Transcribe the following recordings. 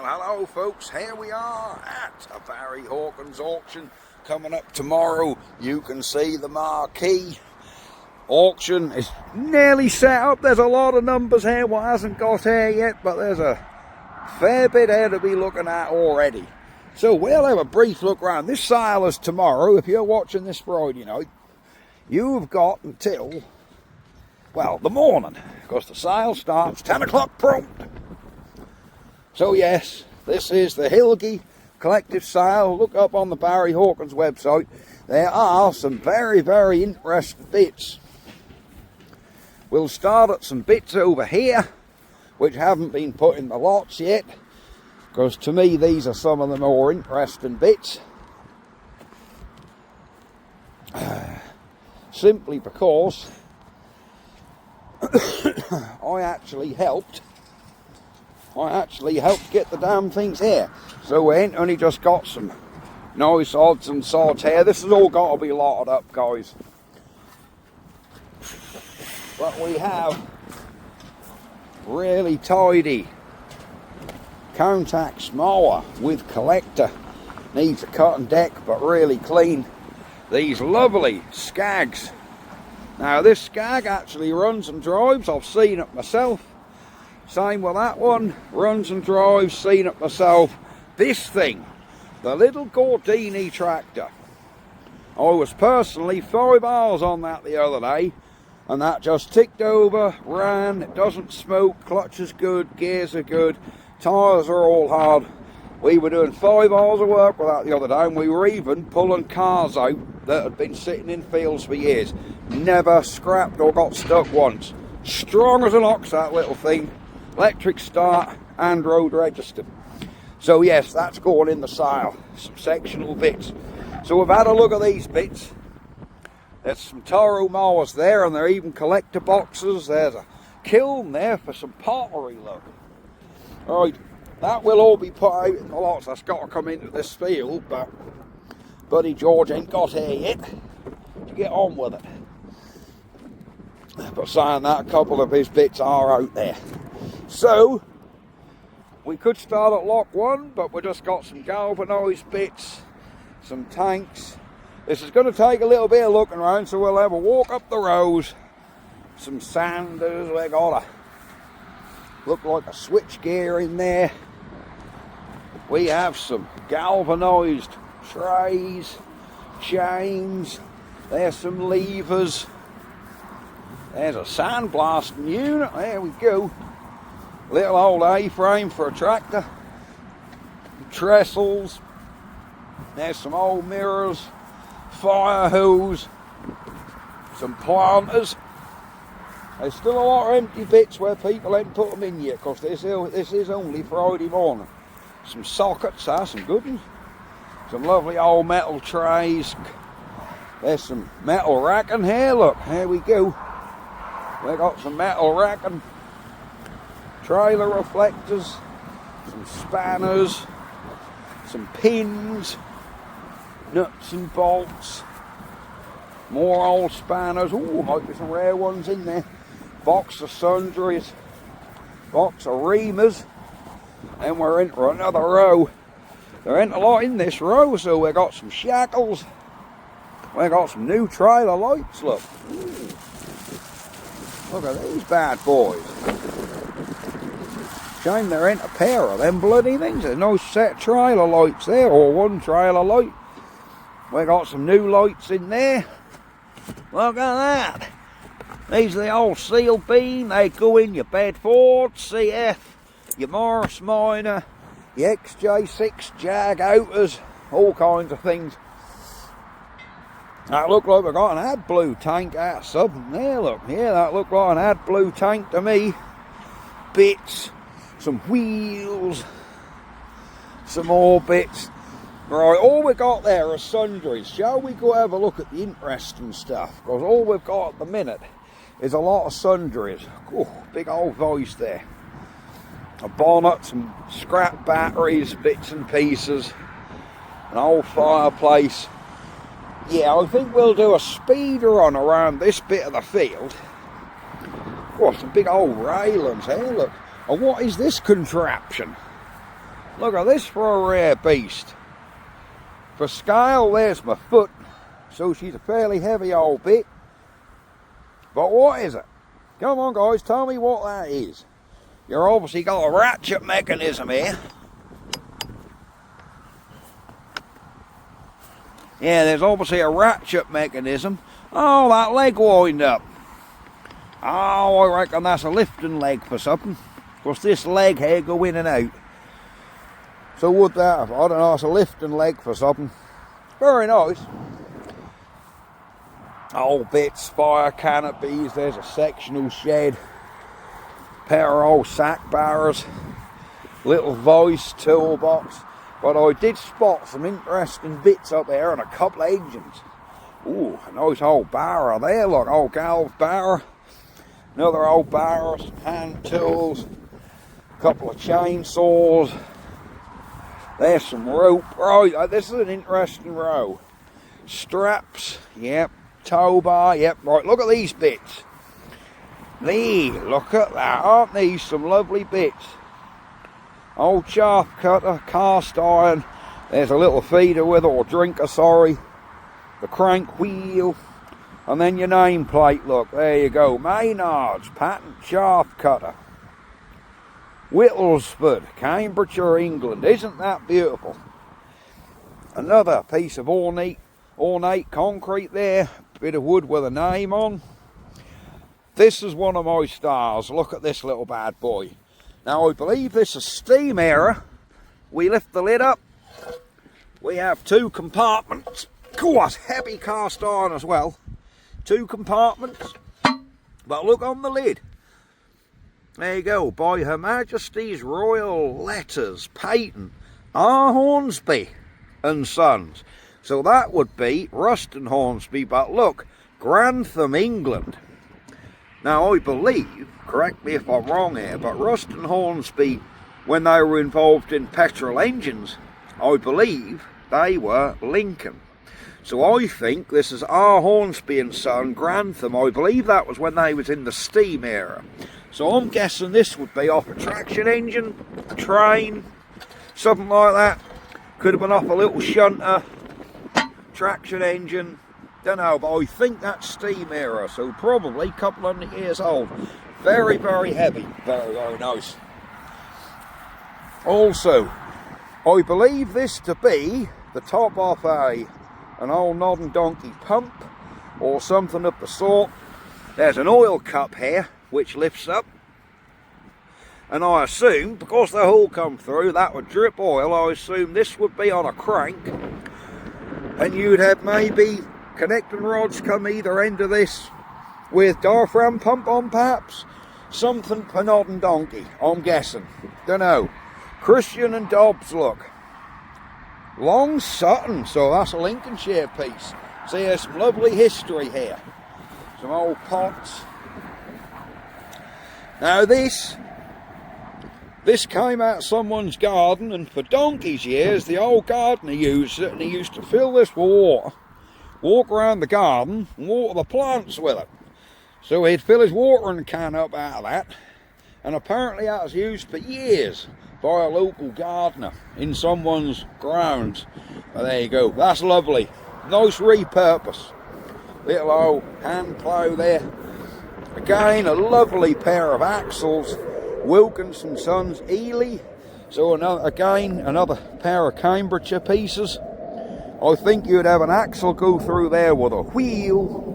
Well, hello folks, here we are at a Barry Hawkins auction coming up tomorrow. You can see the marquee. Auction is nearly set up. There's a lot of numbers here what hasn't got here yet, but there's a fair bit here to be looking at already. So we'll have a brief look around. This sale is tomorrow. If you're watching this Friday night, you've got until, well, the morning, because the sale starts 10 o'clock prompt. So yes, this is the Hilgay collective sale. Look up on the Barry Hawkins website. There are some very, very interesting bits. We'll start at some bits over here, which haven't been put in the lots yet, because to me these are some of the more interesting bits. Simply because I actually helped get the damn things here. So we ain't only just got some nice odds and sods here. This has all got to be lotted up, guys. But we have really tidy Contax mower with collector. Needs a cotton deck, but really clean. These lovely Skags. Now this Skag actually runs and drives. I've seen it myself. Same with that one, runs and drives, seen it myself. This thing, the little Gordini tractor, I was personally 5 hours on that the other day, and that just ticked over, ran, it doesn't smoke, clutch is good, gears are good, tyres are all hard. We were doing 5 hours of work with that the other day, and we were even pulling cars out that had been sitting in fields for years. Never scrapped or got stuck once. Strong as an ox, that little thing. Electric start and road registered. So yes, that's going in the sale. Some sectional bits. So we've had a look at these bits. There's some Toro mowers there, and they're even collector boxes. There's a kiln there for some pottery, look. Right, that will all be put out in the lots. That's got to come into this field, but Buddy George ain't got here yet to get on with it. But saying that, a couple of his bits are out there. So, we could start at lock 1, but we just got some galvanised bits, some tanks. This is going to take a little bit of looking around, so we'll have a walk up the rows. Some sanders, we got a, look like a switch gear in there. We have some galvanised trays, chains, there's some levers. There's a sandblasting unit, there we go. Little old A-frame for a tractor. Trestles. There's some old mirrors. Fire hose. Some planters. There's still a lot of empty bits where people ain't put them in yet, because this is only Friday morning. Some sockets, some good ones. Some lovely old metal trays. There's some metal racking here, look, here we go. We got some metal racking. Trailer reflectors, some spanners, some pins, nuts and bolts, more old spanners. Ooh, might be some rare ones in there. Box of sundries, box of reamers, and we're into another row. There ain't a lot in this row, so we got some shackles. We got some new trailer lights, look. Ooh. Look at these bad boys. Shame there ain't a pair of them bloody things. There's no set trailer lights there, or one trailer light. We got some new lights in there. Look at that. These are the old seal beam. They go in your Bedford, CF, your Morris Minor, your XJ6 Jag Outers, all kinds of things. That looked like we got an AdBlue tank out of something there, look. Yeah, that looked like an AdBlue tank to me. Bits. Some wheels, some more bits. Right, all we got there are sundries. Shall we go have a look at the interesting stuff? Because all we've got at the minute is a lot of sundries. Oh, big old voice there. A bonnet, some scrap batteries, bits and pieces. An old fireplace. Yeah, I think we'll do a speed run around this bit of the field. Oh, some big old railings here, look. And what is this contraption? Look at this for a rare beast. For scale, there's my foot. So she's a fairly heavy old bit. But what is it? Come on guys, tell me what that is. You've obviously got a ratchet mechanism here. Yeah, there's obviously a ratchet mechanism. Oh, that leg wind up. Oh, I reckon that's a lifting leg for something. Because this leg here go in and out. So would that, I don't know, it's a lifting leg for something. Very nice. Old bits, fire canopies, there's a sectional shed. Pair of old sack barrows. Little vice toolbox. But I did spot some interesting bits up there and a couple of engines. Ooh, a nice old barrow there, look, old galv barrow. Another old barrow, some hand tools, a couple of chainsaws. There's some rope. Right, this is an interesting row. Straps, yep. Tow bar, yep. Right, look at these bits. Look at that. Aren't these some lovely bits? Old chaff cutter, cast iron. There's a little feeder with it, or drinker, sorry. The crank wheel. And then your nameplate, look. There you go. Maynard's patent chaff cutter. Whittlesford, Cambridgeshire, England. Isn't that beautiful? Another piece of ornate concrete there. Bit of wood with a name on. This is one of my stars. Look at this little bad boy. Now I believe this is steam era. We lift the lid up. We have two compartments. Of course, heavy cast iron as well. Two compartments. But look on the lid. There you go. By Her Majesty's Royal Letters, patent R. Hornsby and Sons. So that would be Ruston Hornsby, but look, Grantham, England. Now I believe, correct me if I'm wrong here, but Ruston Hornsby, when they were involved in petrol engines, I believe they were Lincoln. So I think this is R. Hornsby and Son, Grantham. I believe that was when they was in the steam era. So I'm guessing this would be off a traction engine, a train, something like that. Could have been off a little shunter, traction engine, don't know, but I think that's steam era, so probably a couple hundred years old. Very, very heavy, very, very nice. Also, I believe this to be the top of an old nodding donkey pump, or something of the sort. There's an oil cup here, which lifts up, and I assume, because the hole come through, that would drip oil. I assume this would be on a crank, and you'd have maybe connecting rods come either end of this with diaphragm pump on, perhaps. Something for nodding donkey, I'm guessing. Don't know. Christian and Dobbs, look. Long Sutton, so that's a Lincolnshire piece. See, there's some lovely history here. Some old pots. Now this came out of someone's garden, and for donkey's years the old gardener used it, and he used to fill this with water, walk around the garden and water the plants with it. So he'd fill his watering can up out of that, and apparently that was used for years by a local gardener in someone's grounds. Well, there you go, that's lovely. Nice repurpose. Little old hand plough there. Again, a lovely pair of axles, Wilkinson Sons Ely. So another pair of Cambridgeshire pieces. I think you'd have an axle go through there with a wheel,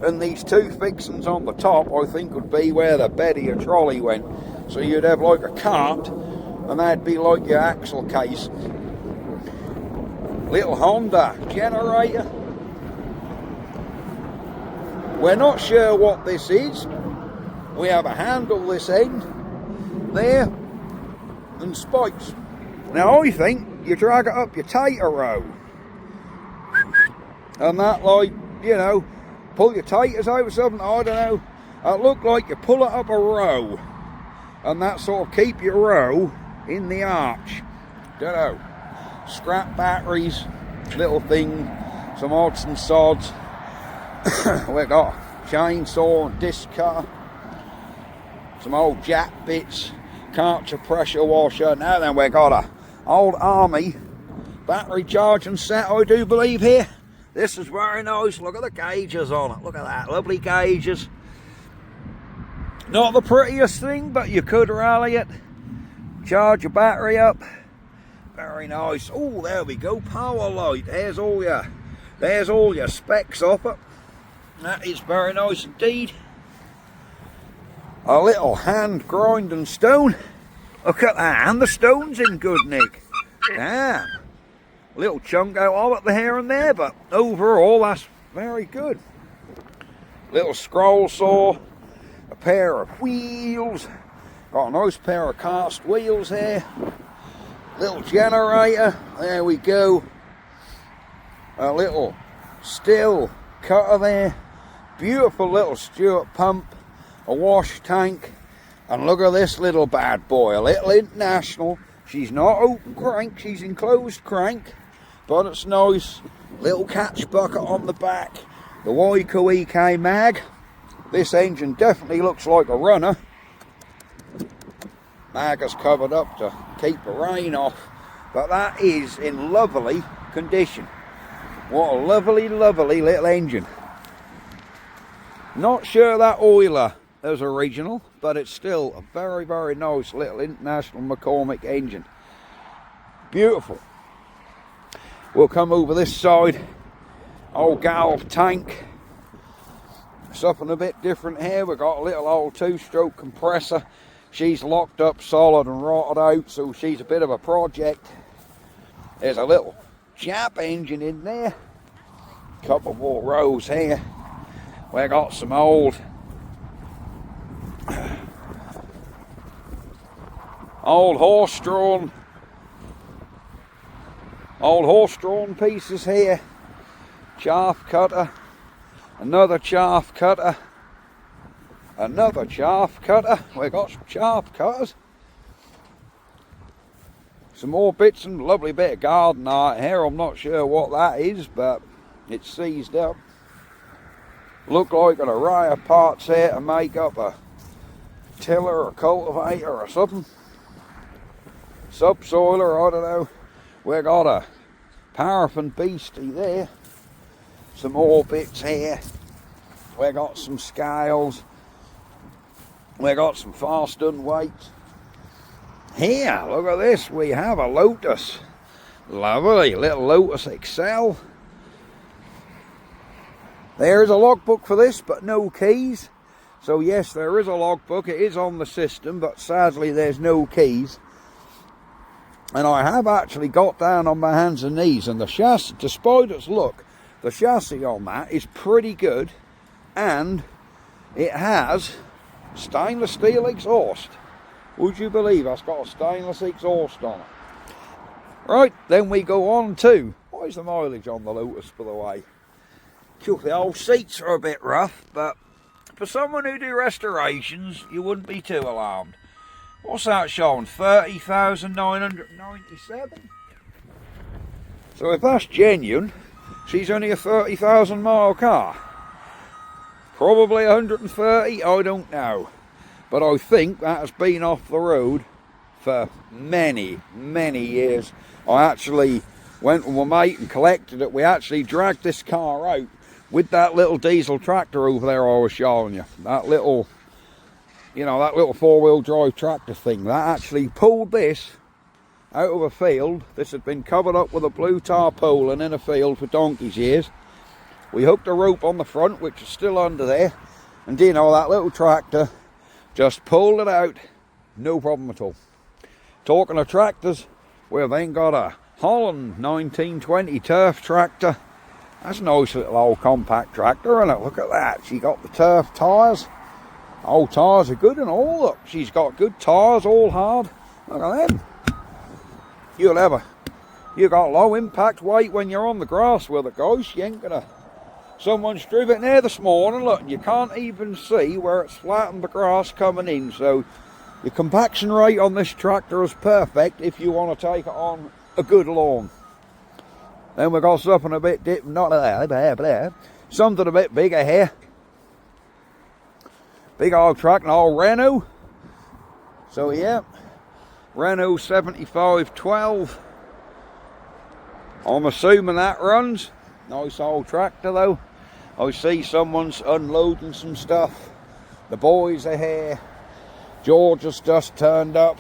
and these two fixings on the top I think would be where the bed of your trolley went. So you'd have like a cart, and that'd be like your axle case. Little Honda generator. We're not sure what this is. We have a handle this end there and spikes. Now I think you drag it up your tater row, and that, like, you know, pull your taters over something, I don't know. It looked like you pull it up a row, and that sort of keep your row in the arch. Don't know. Scrap batteries, little thing, some odds and sods. We got a chainsaw and disc cutter, some old jack bits. Karcher pressure washer. Now then, we got a old Army battery charging set, I do believe, here. This is very nice. Look at the gauges on it. Look at that, lovely gauges. Not the prettiest thing, but you could rally it, charge your battery up. Very nice. Oh, there we go, power light. There's all your specs off it. That is very nice indeed. A little hand grinding stone. Look at that, and the stone's in good nick. Damn. A little chunk out of it here and there, but overall that's very good. Little scroll saw, a pair of wheels. Got a nice pair of cast wheels here. Little generator, there we go. A little still cutter there. Beautiful little Stewart pump. A wash tank. And look at this little bad boy, a little International. She's not open crank, she's enclosed crank, but it's nice. Little catch bucket on the back. The Wyco EK mag. This engine definitely looks like a runner. Mag is covered up to keep the rain off, but that is in lovely condition. What a lovely, lovely little engine. Not sure that oiler is original, but it's still a very, very nice little International McCormick engine. Beautiful. We'll come over this side. Old galv tank. Something a bit different here. We've got a little old 2-stroke compressor. She's locked up solid and rotted out, so she's a bit of a project. There's a little Jap engine in there. Couple more rows here. We got some old horse-drawn pieces here. Chaff cutter, another chaff cutter, another chaff cutter. We got some chaff cutters. Some more bits and lovely bit of garden art here. I'm not sure what that is, but it's seized up. Look like an array of parts here to make up a tiller or cultivator or something. Subsoiler, I don't know. We got a paraffin beastie there. Some more bits here. We got some scales. We got some fast done weights. Here, look at this. We have a Lotus. Lovely little Lotus Excel. There's a logbook for this, but no keys. So yes, there is a logbook. It is on the system, but sadly there's no keys. And I have actually got down on my hands and knees, and the chassis, despite its look, the chassis on that is pretty good, and it has stainless steel exhaust. Would you believe that's got a stainless exhaust on it? Right, then we go on to, what is the mileage on the Lotus, by the way? The old seats are a bit rough, but for someone who do restorations, you wouldn't be too alarmed. What's that showing? 30,997? So if that's genuine, she's only a 30,000 mile car. Probably 130, I don't know. But I think that has been off the road for many, many years. I actually went with my mate and collected it. We actually dragged this car out with that little diesel tractor over there I was showing you. That little, you know, that little 4-wheel drive tractor thing. That actually pulled this out of a field. This had been covered up with a blue tarpaulin in a field for donkey's years. We hooked a rope on the front, which is still under there. And you know, that little tractor just pulled it out. No problem at all. Talking of tractors, we've then got a Holland 1920 turf tractor. That's a nice little old compact tractor, isn't it? Look at that. She got the turf tyres. Old tyres are good and all. Look, she's got good tyres, all hard. Look at them. You got low impact weight when you're on the grass with it, guys. You ain't gonna. Someone's driven there this morning, look, and you can't even see where it's flattened the grass coming in. So the compaction rate on this tractor is perfect if you want to take it on a good lawn. Then we've got something a bit different, not there, something a bit bigger here. Big old truck, an old Renault. So yeah, Renault 7512. I'm assuming that runs. Nice old tractor though. I see someone's unloading some stuff. The boys are here. George has just turned up.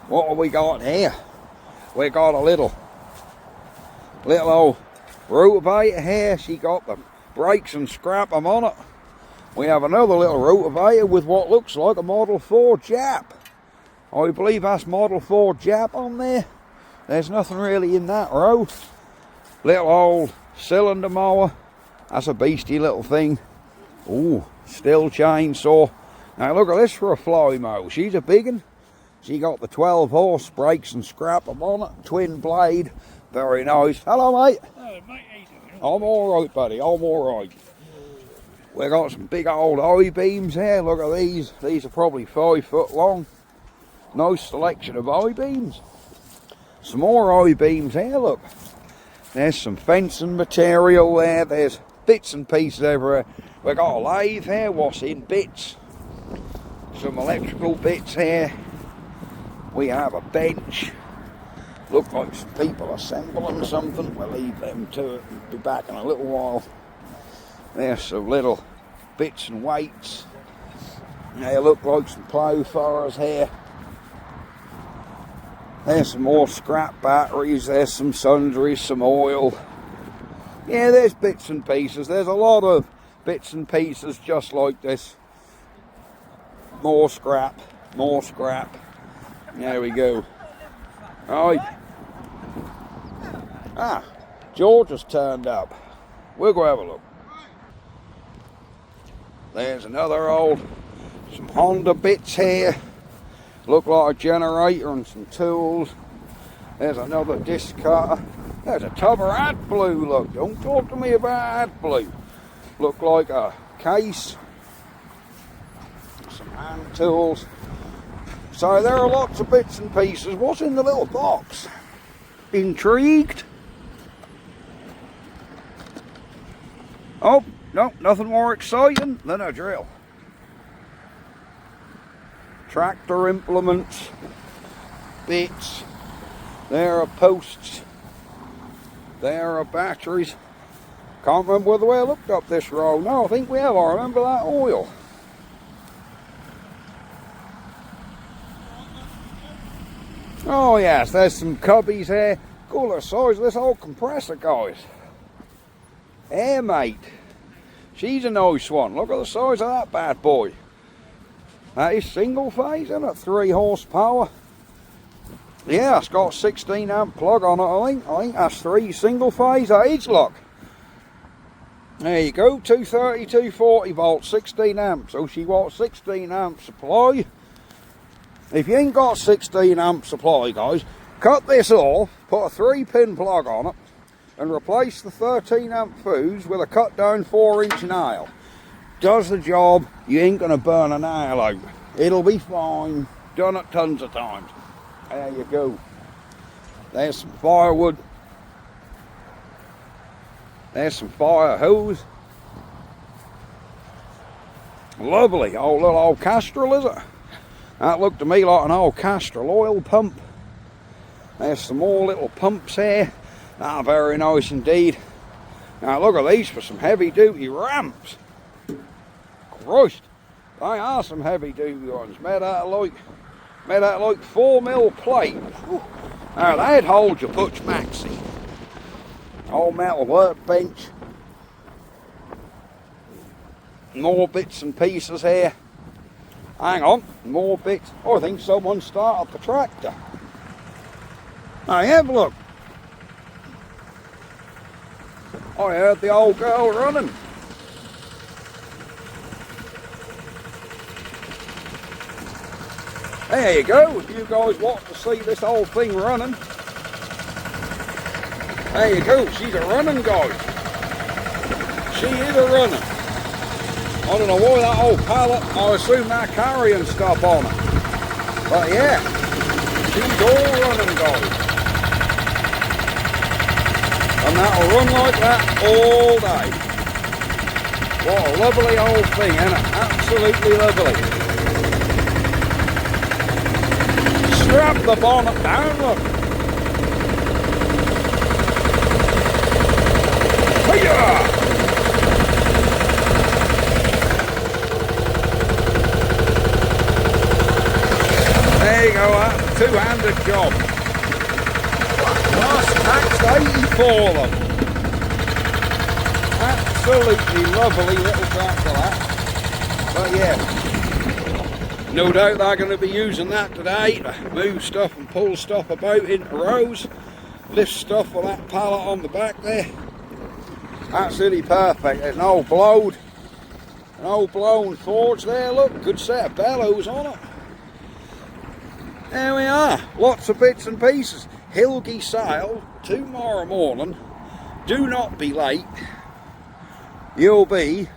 What have we got here? We got a little old rotavator here. She got the brakes and scrap them on it. We have another little rotavator with what looks like a Model 4 Jap. I believe that's Model 4 Jap on there. There's nothing really in that row. Little old cylinder mower. That's a beastly little thing. Ooh, still chainsaw. Now look at this for a fly mow. She's a big one. She got the 12 horse brakes and scrap them on it. Twin blade. Very nice. Hello, mate. Hello, mate. How you doing? I'm alright, buddy. I'm alright. We got some big old I-beams here. Look at these. These are probably 5 foot long. Nice selection of I-beams. Some more I-beams here, look. There's some fencing material there. There's bits and pieces everywhere. We got a lathe here. What's in bits? Some electrical bits here. We have a bench. Look like some people assembling something. We'll leave them to it and be back in a little while. There's some little bits and weights. They look like some plough furrows here. There's some more scrap batteries. There's some sundries, some oil. Yeah, there's bits and pieces. There's a lot of bits and pieces just like this. More scrap, more scrap. There we go. Right. Ah, George has turned up. We'll go have a look. There's another some Honda bits here. Look like a generator and some tools. There's another disc cutter. There's a tub of AdBlue, look. Don't talk to me about AdBlue. Look like a case. Some hand tools. So there are lots of bits and pieces. What's in the little box? Intrigued? Oh, no, nothing more exciting than a drill. Tractor implements, bits, there are posts, there are batteries. Can't remember whether we looked up this row. No, I think we have. I remember that oil. Oh yes, there's some cubbies here. Cooler size of this old compressor, guys. Air mate. She's a nice one. Look at the size of that bad boy. That is single phase, isn't it? 3 horsepower. Yeah, it's got a 16 amp plug on it, I think. I think that's 3 single phase. That is, look. There you go, 230, 240 volts, 16 amps. So she got 16 amp supply. If you ain't got 16 amp supply, guys, cut this off, put a 3-pin plug on it, and replace the 13 amp fuse with a cut down 4-inch nail. Does the job. You ain't gonna burn a nail out. It'll be fine. Done it tons of times. There you go. There's some firewood. There's some fire hose. Lovely old little old Castrol, is it? That looked to me like an old Castrol oil pump. There's some more little pumps here. Ah, very nice indeed. Now look at these for some heavy duty ramps. Christ, they are some heavy duty ones. Made out of like 4mm plate. Whew. Now they'd hold your Butch Maxi. Old metal workbench. More bits and pieces here. Hang on, more bits. Oh, I think someone started the tractor. Now have a look. I heard the old girl running. There you go, if you guys want to see this old thing running. There you go, she's a running, guys. She is a running. I don't know why that old pallet, I assume they're carrying stuff on it. But yeah, she's all running, guys. And that'll run like that all day. What a lovely old thing, isn't it? Absolutely lovely. Strap the bonnet down, look. Hiya! There you go, that's a two-handed job. Last taxed 80 for them. Absolutely lovely little tractor that. But yeah, no doubt they're going to be using that today to move stuff and pull stuff about into rows, lift stuff with that pallet on the back there. Absolutely perfect. There's an old blown forge there, look, good set of bellows on it. There we are, lots of bits and pieces. Hilgay sale tomorrow morning. Do not be late. You'll be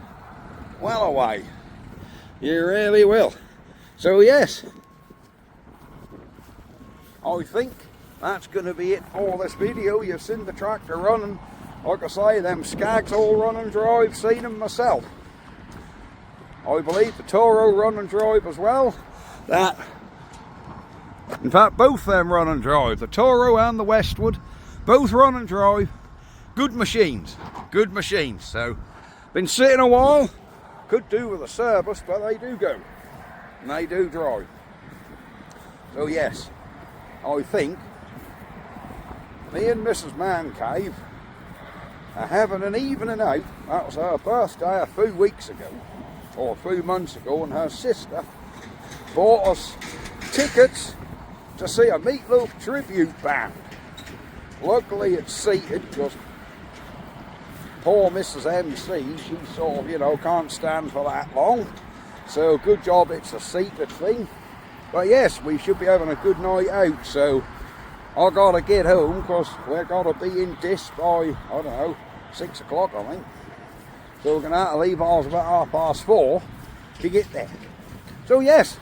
well away. You really will. So yes, I think that's going to be it for this video. You've seen the tractor running. Like I say, them skags all run and drive, seen them myself. I believe the Toro run and drive as well. In fact, both them run and drive. The Toro and the Westwood, both run and drive. Good machines, good machines. So, been sitting a while, could do with a service, but they do go, and they do drive. So yes, I think me and Mrs. Man Cave are having an evening out. That was her birthday a few weeks ago, or a few months ago, and her sister bought us tickets to see a Meatloaf tribute band. Luckily it's seated, because poor Mrs. MC, she sort of, you know, can't stand for that long. So good job it's a seated thing. But yes, we should be having a good night out. So I gotta get home, because we're gotta be in Dis by, I don't know, 6 o'clock I think. So we're gonna have to leave ours about 4:30 to get there. So yes,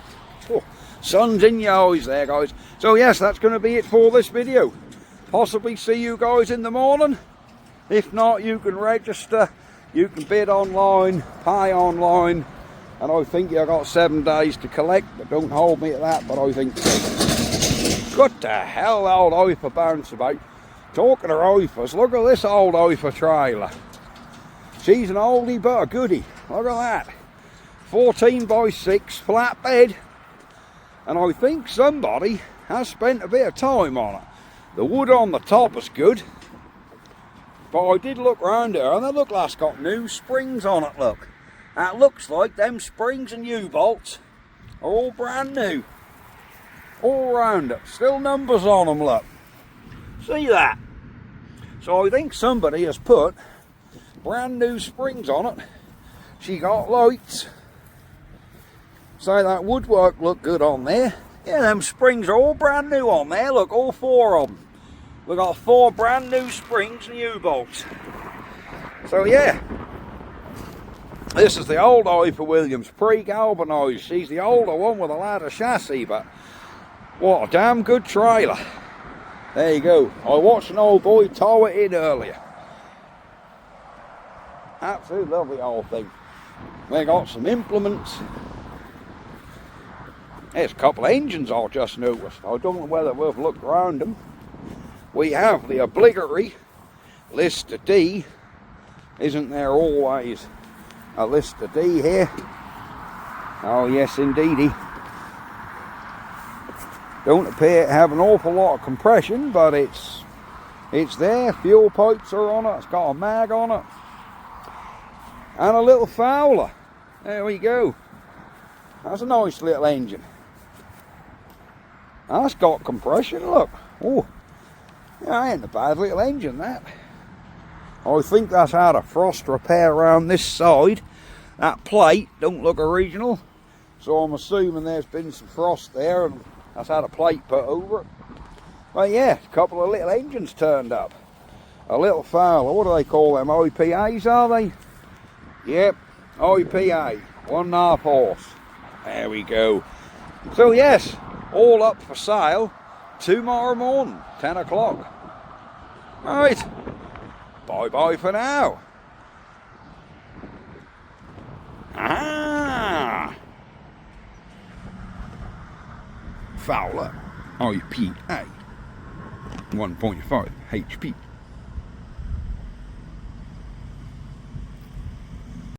sun's in your eyes there, guys. So yes, that's going to be it for this video. Possibly see you guys in the morning. If not, you can register, you can bid online, pay online, and I think you've got 7 days to collect, but don't hold me to that, but I think what the hell, the old Ifer bounce about. Talking of Ifers, look at this old Ifer trailer. She's an oldie but a goodie. Look at that. 14 by 6 flat bed. And I think somebody has spent a bit of time on it. The wood on the top is good. But I did look round here, and they look like it's got new springs on it, look. That looks like them springs and U-bolts are all brand new. All round it. Still numbers on them, look. See that? So I think somebody has put brand new springs on it. She got lights. So that woodwork looked good on there. Yeah, them springs are all brand new on there. Look, all 4 of them. We've got 4 brand new springs and U-bolts. So yeah, this is the old Ifer Williams, pre-galvanised. She's the older one with a ladder chassis, but what a damn good trailer. There you go. I watched an old boy tow it in earlier. Absolutely lovely old thing. We got some implements. There's a couple of engines I just noticed. I don't know whether we've looked around them. We have the obligatory Lister D. Isn't there always a Lister D here? Oh yes indeedy. Don't appear to have an awful lot of compression, but it's there. Fuel pipes are on it. It's got a mag on it. And a little Fowler. There we go. That's a nice little engine. That's got compression, look. Oh, yeah, ain't a bad little engine, that. I think that's had a frost repair around this side. That plate don't look original, so I'm assuming there's been some frost there and that's had a plate put over it. But yeah, a couple of little engines turned up. A little Fowler, what do they call them? IPAs, are they? Yep, IPA, 1.5 horse. There we go. So yes, all up for sale tomorrow morning, 10 o'clock. Right, bye bye for now. Ah! Foul up. RPA 1.5 HP.